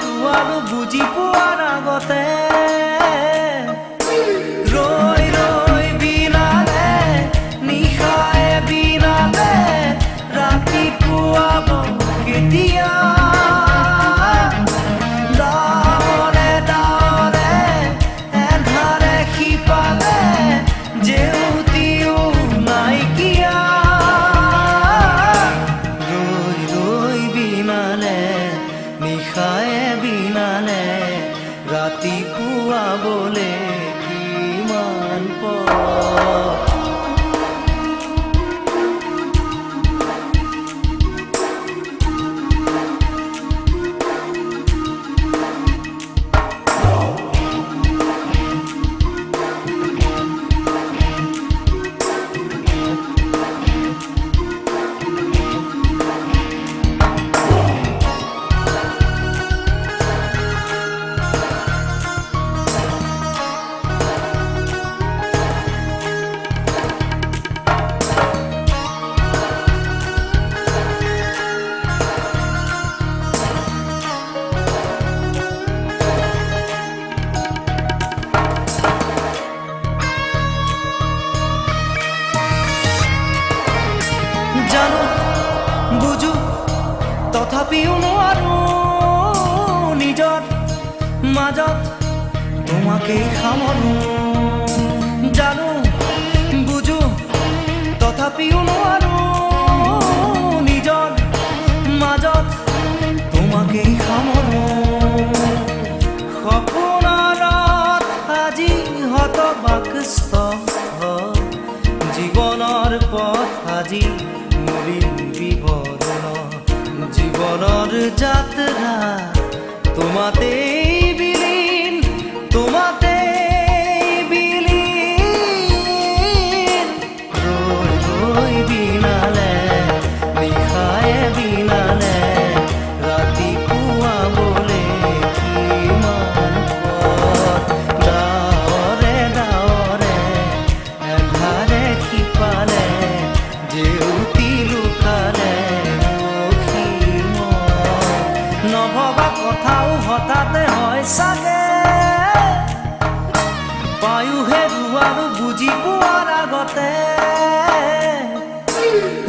হেৰুৱালো বুজি পোৱাৰ আগতে ৰৈ ৰৈ বিনালে নিশায়ে বিনালে ৰাতিপুৱাব কেতিয়া ডাৱৰে ডাৱৰে এন্ধাৰে সিপালে জেউতিও নাইকিয়া ৰৈ ৰৈ বিনালে নিশায়ে বিনালে ৰাতিপুৱাবলে কিমান পৰ জানো বুঝো তথাপিও নোৱাৰো নিজৰ মাজত তোমাকেই সামৰো জানো বুঝো তথাপিও নোৱাৰো নিজৰ মাজত তোমাকেই সামৰো সপোনত আজি হতবাকস্থ জীৱনৰ পথ আজি বিবৰণ জীবনেৰ যাত্ৰা তোমাতে বিলীন তোমাতে বিলীন ৰই ৰই বিনালে নিশায়ে বিনালে ৰাতিপুৱা বলে কিমান পথ ডাৱৰে ডাৱৰে এন্ধাৰে সিপালে জেউতি নভবা কথাও হঠাতে হয় চাগে পায়ো হেৰুৱালো বুজি পোৱাৰ আগতে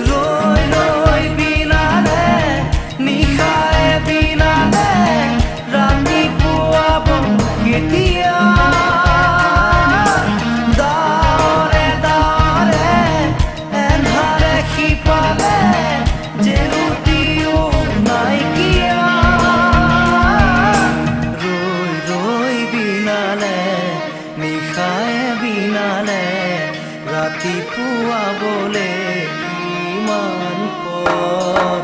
ৰৈ ৰৈ বিনালে নিশায়ে বিনালে ৰাতিপুৱাব কেতিয়া ডাৱৰে ডাৱৰে এন্ধাৰে সিপালে জেউতিও নাইকিয়া নিশায়ে বিনালে ৰাতিপুৱাবলে কিমান পথ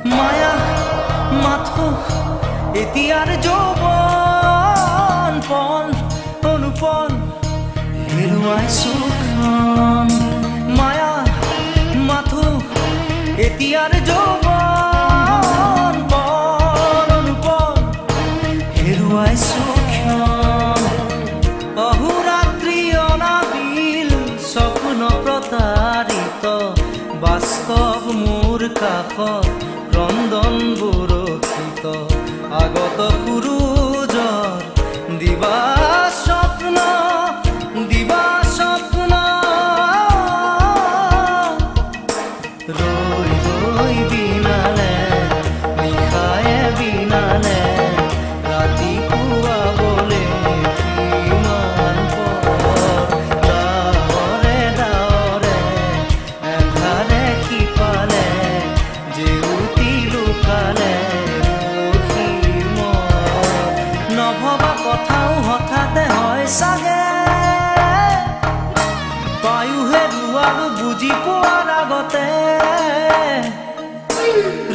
মায়া মাথো এতিয়াৰ যৌৱন পণ অনুপণ হেৰুৱাইছো ক্ষণ মায়া মাথো এতিয়াৰ যৌৱন পণ অনুপণ হেৰুৱাইছো ক্ষণ অহোৰাত্ৰি অনাবিল স্বপ্ন প্ৰতাৰিত বাস্তৱ মোৰ কাষত ক্ৰন্দন বৰষিত আগত সূৰুজৰ দিবা স্বপ্ন ৰৈ ৰৈ বিনালে নিশায়ে বিনালে ৰাতিপুৱা কথাও হঠাতে হয় চাগে পায়ুহে আৰু বুজি পোৱাৰ আগতে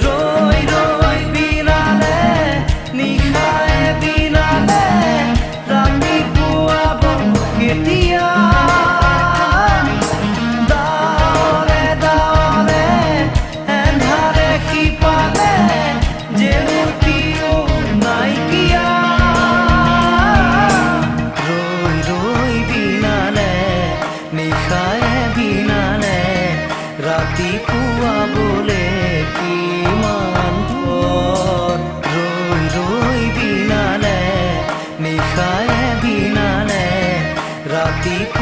ৰৈ ৰৈ বিনালে নিশাই বিনালে ৰাতিপুৱাব কেতিয়া ডাৱৰে ডাৱৰে এন্ধাৰে সিপালে জেউতিও নাইকিয়া ৰৈ ৰৈ বিনালে নিশাই বিনালে ৰাতিপুৱা বোলে কিমান পৰ ৰৈ ৰৈ বিনালে নিশাই বিনালে ৰাতিপুৱা